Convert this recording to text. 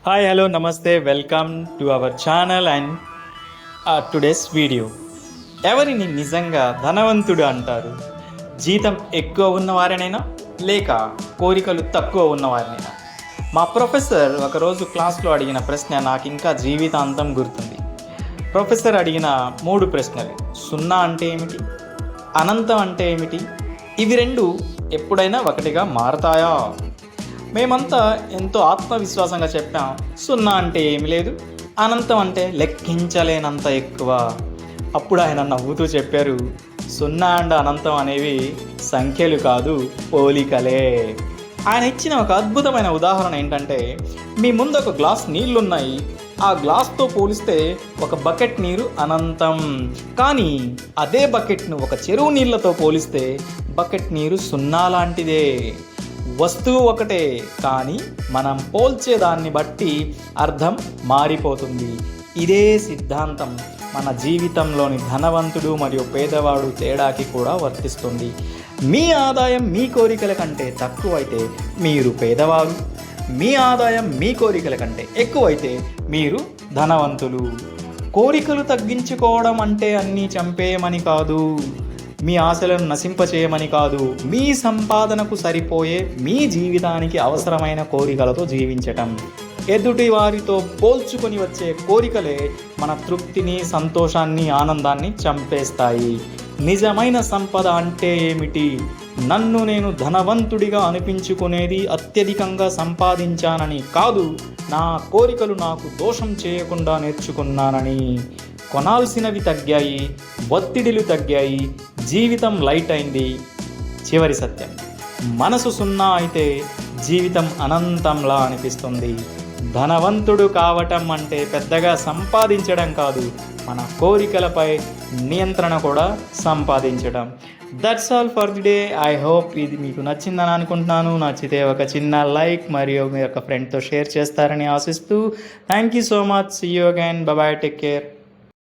Hi hello నమస్తే welcome to our channel and today's video. ఎవరిని నిజంగా ధనవంతుడు అంటారు? జీతం ఎక్కువ ఉన్నవారినైనా లేక కోరికలు తక్కువ ఉన్నవారినైనా? మా ప్రొఫెసర్ ఒకరోజు క్లాస్లో అడిగిన ప్రశ్న నాకు ఇంకా జీవితాంతం గుర్తుంది. ప్రొఫెసర్ అడిగిన 3 ప్రశ్నలు: సున్నా అంటే ఏమిటి, అనంతం అంటే ఏమిటి, ఇవి రెండు ఎప్పుడైనా ఒకటిగా మారతాయా? మేమంతా ఎంతో ఆత్మవిశ్వాసంగా చెప్పాం, సున్నా అంటే ఏమి లేదు, అనంతం అంటే లెక్కించలేనంత ఎక్కువ. అప్పుడు ఆయన నవ్వుతూ చెప్పారు, సున్నా అండ్ అనంతం అనేవి సంఖ్యలు కాదు, పోలికలే. ఆయన ఇచ్చిన ఒక అద్భుతమైన ఉదాహరణ ఏంటంటే, మీ ముందు ఒక గ్లాస్ నీళ్లున్నాయి, ఆ గ్లాస్తో పోలిస్తే ఒక బకెట్ నీరు అనంతం. కానీ అదే బకెట్ను ఒక చెరువు నీళ్ళతో పోలిస్తే బకెట్ నీరు సున్నా లాంటిదే. వస్తువు ఒకటే, కానీ మనం పోల్చేదాన్ని బట్టి అర్థం మారిపోతుంది. ఇదే సిద్ధాంతం మన జీవితంలోని ధనవంతుడు మరియు పేదవాడు తేడాకి కూడా వర్తిస్తుంది. మీ ఆదాయం మీ కోరికల కంటే తక్కువైతే మీరు పేదవారు, మీ ఆదాయం మీ కోరికల కంటే ఎక్కువైతే మీరు ధనవంతులు. కోరికలు తగ్గించుకోవడం అంటే అన్నీ చంపేయమని కాదు, మీ ఆశలను నశింపచేయమని కాదు, మీ సంపాదనకు సరిపోయే మీ జీవితానికి అవసరమైన కోరికలతో జీవించటం. ఎదుటి వారితో పోల్చుకొని వచ్చే కోరికలే మన తృప్తిని, సంతోషాన్ని, ఆనందాన్ని చంపేస్తాయి. నిజమైన సంపద అంటే ఏమిటి? నన్ను నేను ధనవంతుడిగా అనిపించుకునేది అత్యధికంగా సంపాదించానని కాదు, నా కోరికలు నాకు దోషం చేయకుండా నేర్చుకున్నానని. కొనాల్సినవి తగ్గాయి, ఒత్తిడిలు తగ్గాయి, జీవితం లైట్ అయింది. చివరి సత్యం, మనసు సున్నా అయితే జీవితం అనంతంలా అనిపిస్తుంది. ధనవంతుడు కావటం అంటే పెద్దగా సంపాదించడం కాదు, మన కోరికలపై నియంత్రణ కూడా సంపాదించడం. That's all for the day. I hope ఇది మీకు నచ్చిందని అనుకుంటున్నాను. నచ్చితే ఒక చిన్న లైక్ మరియు మీ యొక్క ఫ్రెండ్తో షేర్ చేస్తారని ఆశిస్తూ, thank you so much. See you again. Bye, take care.